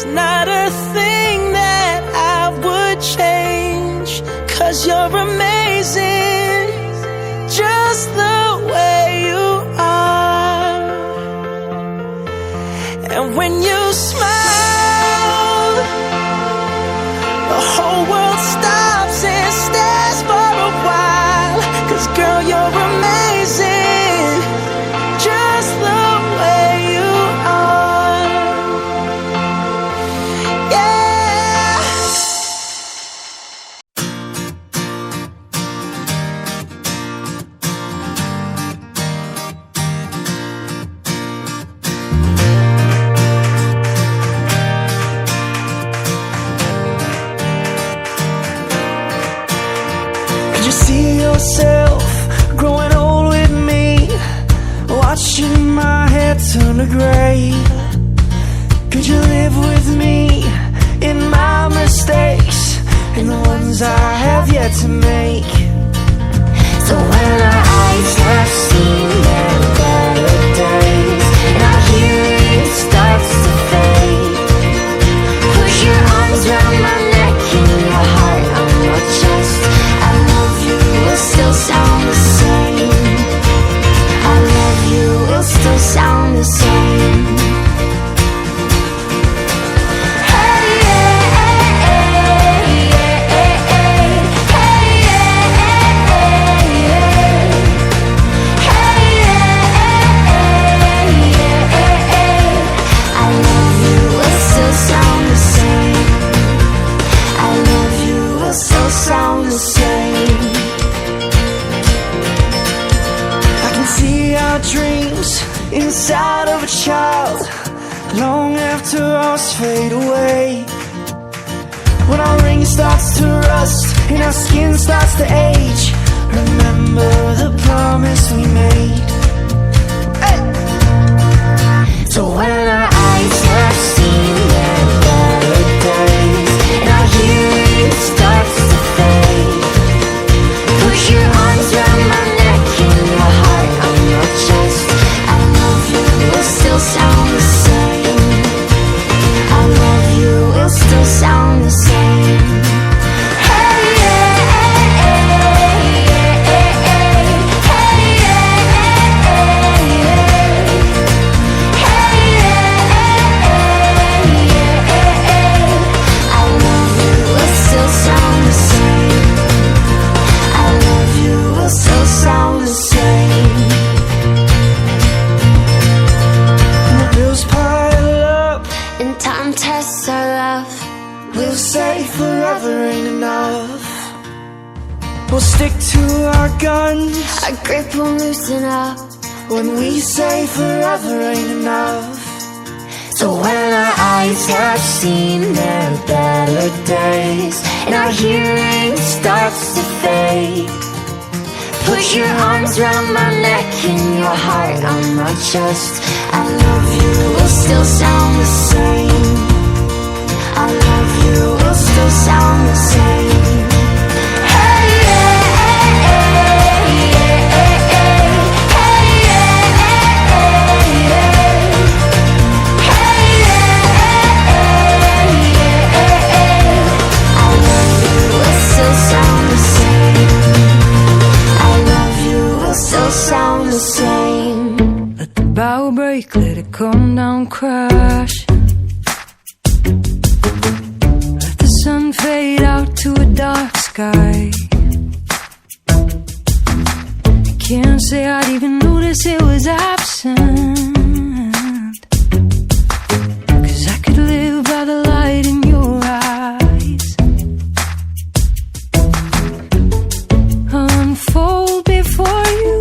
There's not a thing that I would change, 'cause you're amazing, just the way you are. And when you smile, the whole world stops and stares for a while. 'Cause girl, you're amazing, just the way you are. Yeah. Could you see yourself growing old with me, watching my hair turn to gray? Could you live with me in my mistakes and the ones I have yet to make? So when our eyes have seen their better days and our hearing starts to fade, push your arms around my neck and your heart on my chest. I love you will still sound the same. I love you will still sound the same. Hey, yeah, hey, yeah, hey, hey, yeah, hey, yeah. I love you will still sound the same. I love you will still sound the same. I can see our dreams inside of a child long after ours fade away. When our ring starts to rust and our skin starts to age, remember the promise we made. Hey! So when our eyes have seen their better days and our hearing starts to fade, push your arms around my neck and your heart on your chest. I love you will still sound the same. I love you will still sound the same. Hey, yeah, hey, yeah, hey, I love you will still sound the same. I love you will still sound the same. And the bills pile up, And time tests our love. we'll say forever ain't enough. We'll stick to our guns Our grip will loosen up. when we say forever ain't enough. So when our eyes have seen their better days and our hearing starts to fade, put your arms around my neck and your heart on my chest. I love you will still sound the same. I love you will still sound the same. Hey, yeah, hey, yeah, hey, I love you will still sound the same. I love you will still sound the same. Let the bow break, let it come down, crash. Let the sun fade out to a dark sky. I can't say I'd even notice it was absent, 'cause I could live by the light in your eyes. Unfold before you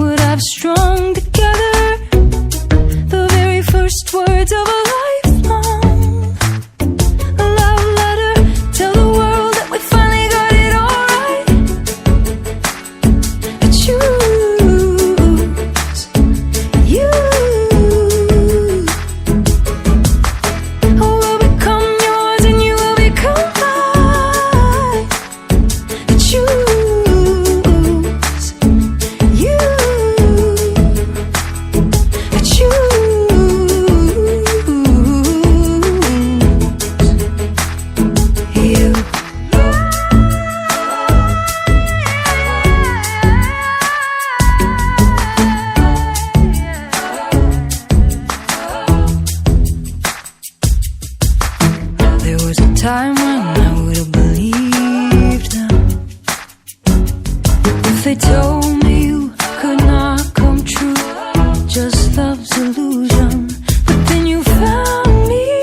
what I've strung together, the very first words of a lifelong a love letter. Tell the world that we finally got it all right. I choose time when I would have believed them if they told me you could not come true, just love's illusion. But then you found me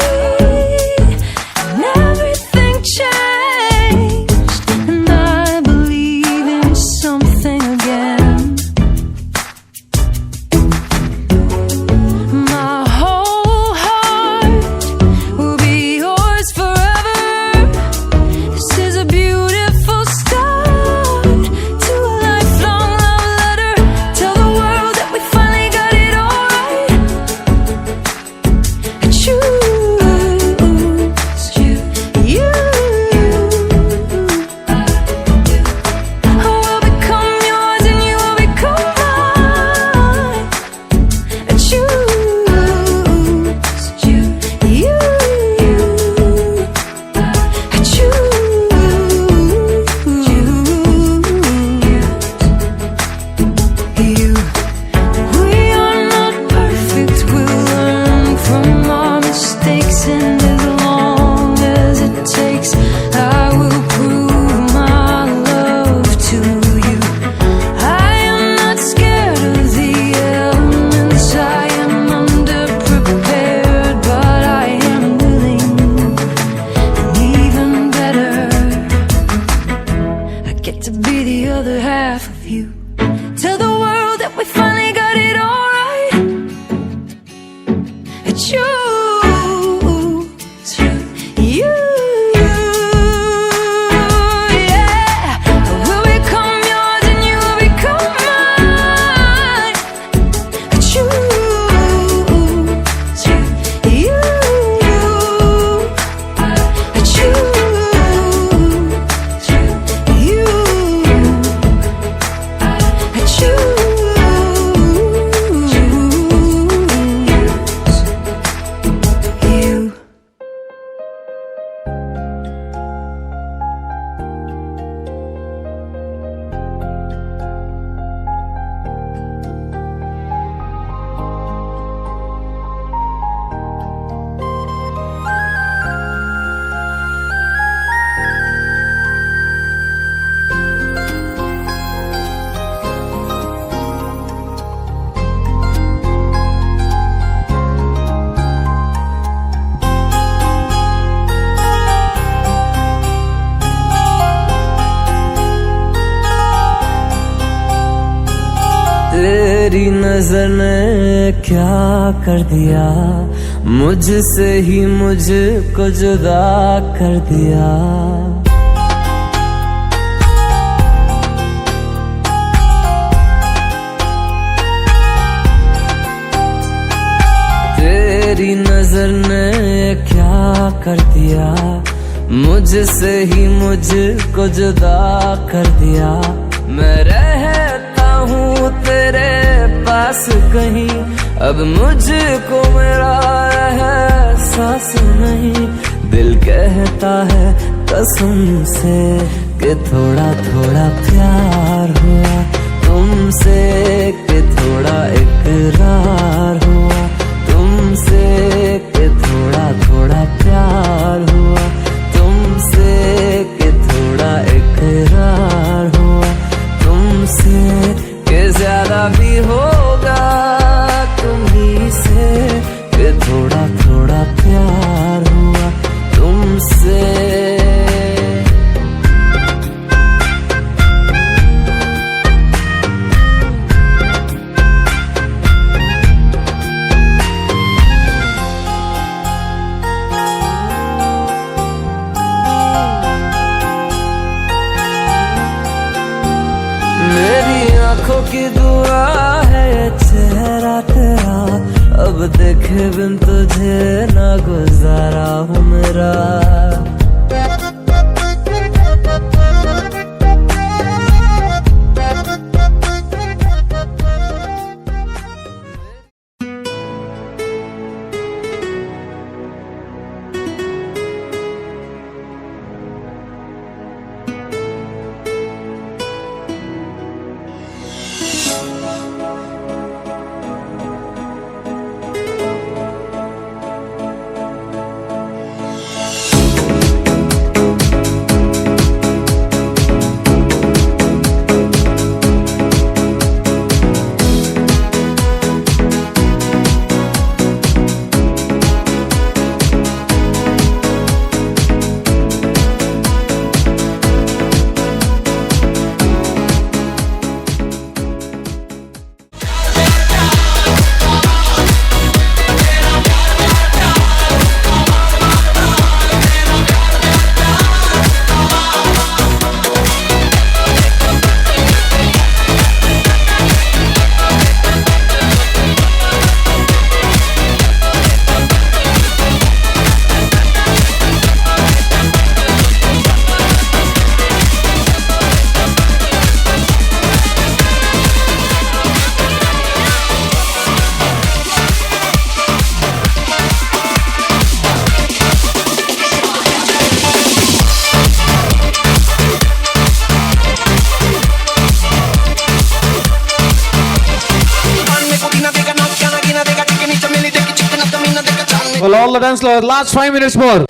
and everything changed, and I believe in something again. My whole heart will be yours forever. This is a beautiful start to a lifelong love letter. Tell the world that we finally got it all right. I choose you. I will become yours and you will become mine. I choose you. I choose you. We are not perfect, we'll learn from our mistakes, and as long as it takes, I will prove my love to you. I am not scared of the elements, I am underprepared, but I am willing, and even better, I get to be the other half of you. Tell the world that we finally got it all right. I choose you. Yeah, I will become yours and you will become mine. I choose you. I choose you. I choose you. तेरी नजर ने क्या कर दिया, मुझसे ही मुझको जुदा कर दिया। तेरी नजर ने क्या कर दिया, मुझसे ही मुझको जुदा कर दिया। मैं रहता हूँ तेरे पास कहीं, अब मुझको मेरा एहसास नहीं। दिल कहता है कसम से कि थोड़ा थोड़ा प्यार हुआ तुमसे, कि थोड़ा इकरार हुआ तुमसे, कि थोड़ा थोड़ा प्यार हुआ तुमसे, कि थोड़ा इकरार हुआ तुमसे, कि ज्यादा भी होगा तुम्ही से, कि थोड़ा थोड़ा प्यार हुआ तुमसे। मेरी आंखों की दुआ है ये चेहरा तेरा, अब देखे बिन तुझे ना गुजारा हूँ मेरा। the dance floor. Last 5 minutes more.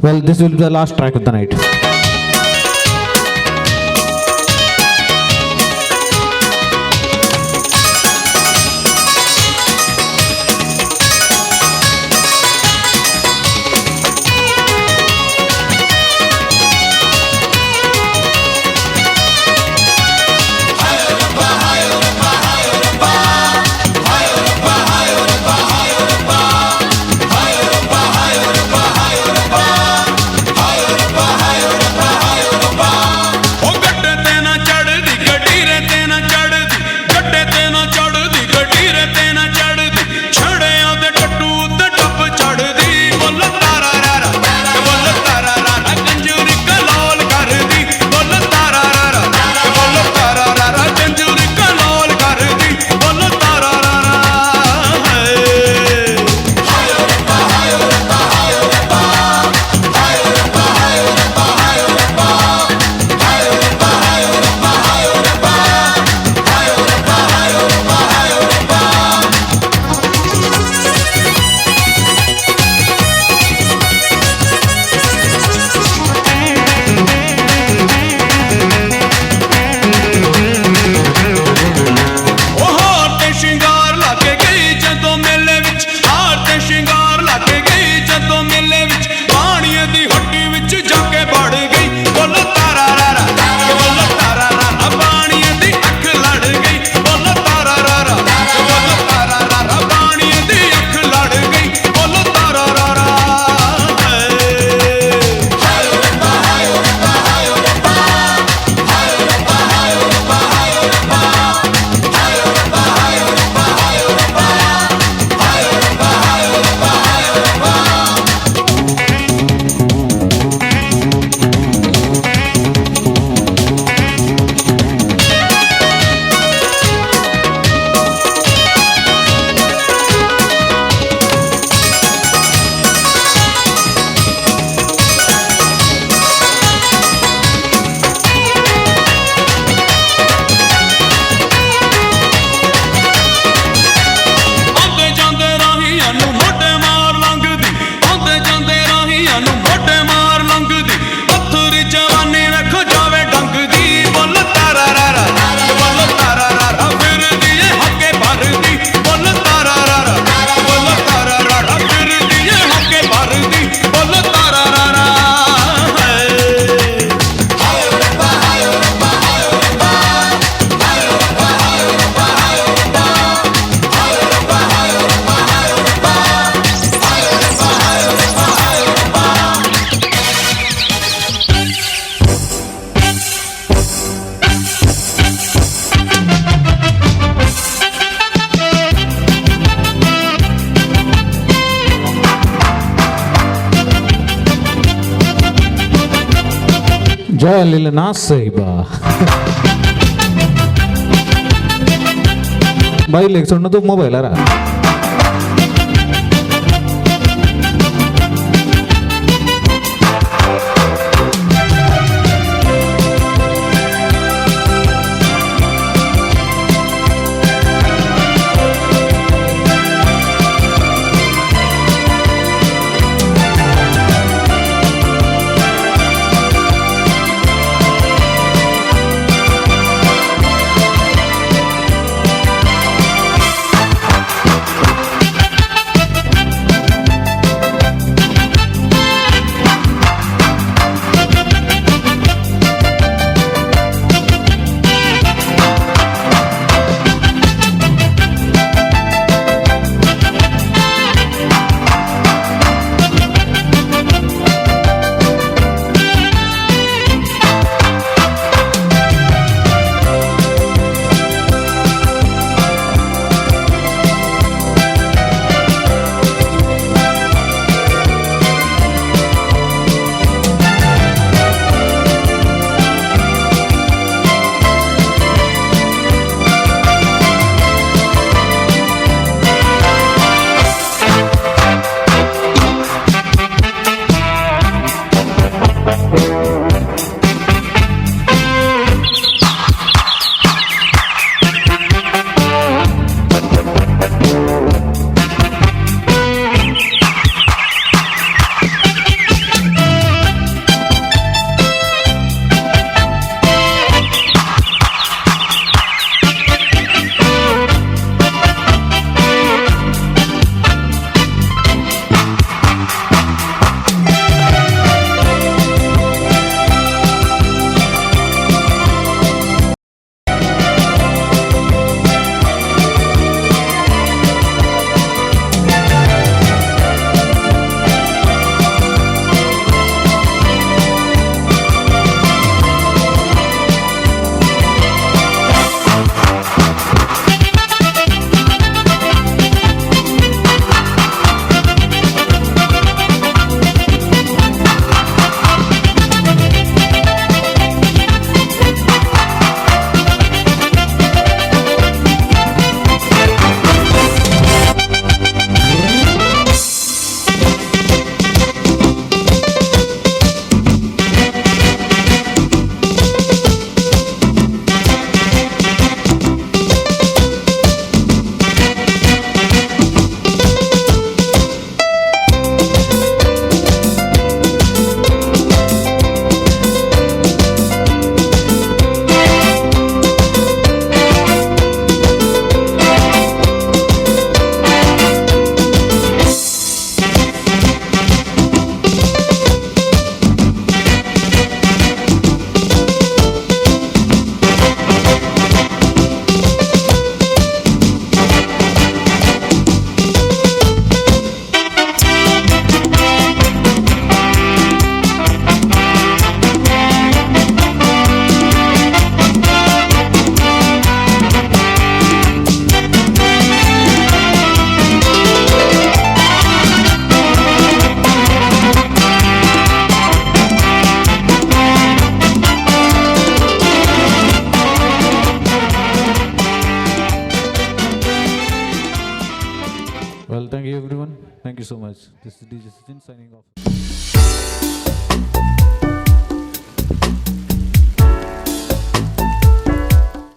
Well, this will be the last track of the night. Jai Lila Nasaiba. Bayi lek sunna tu mobile ara. so much. This is DJ Sachin signing off.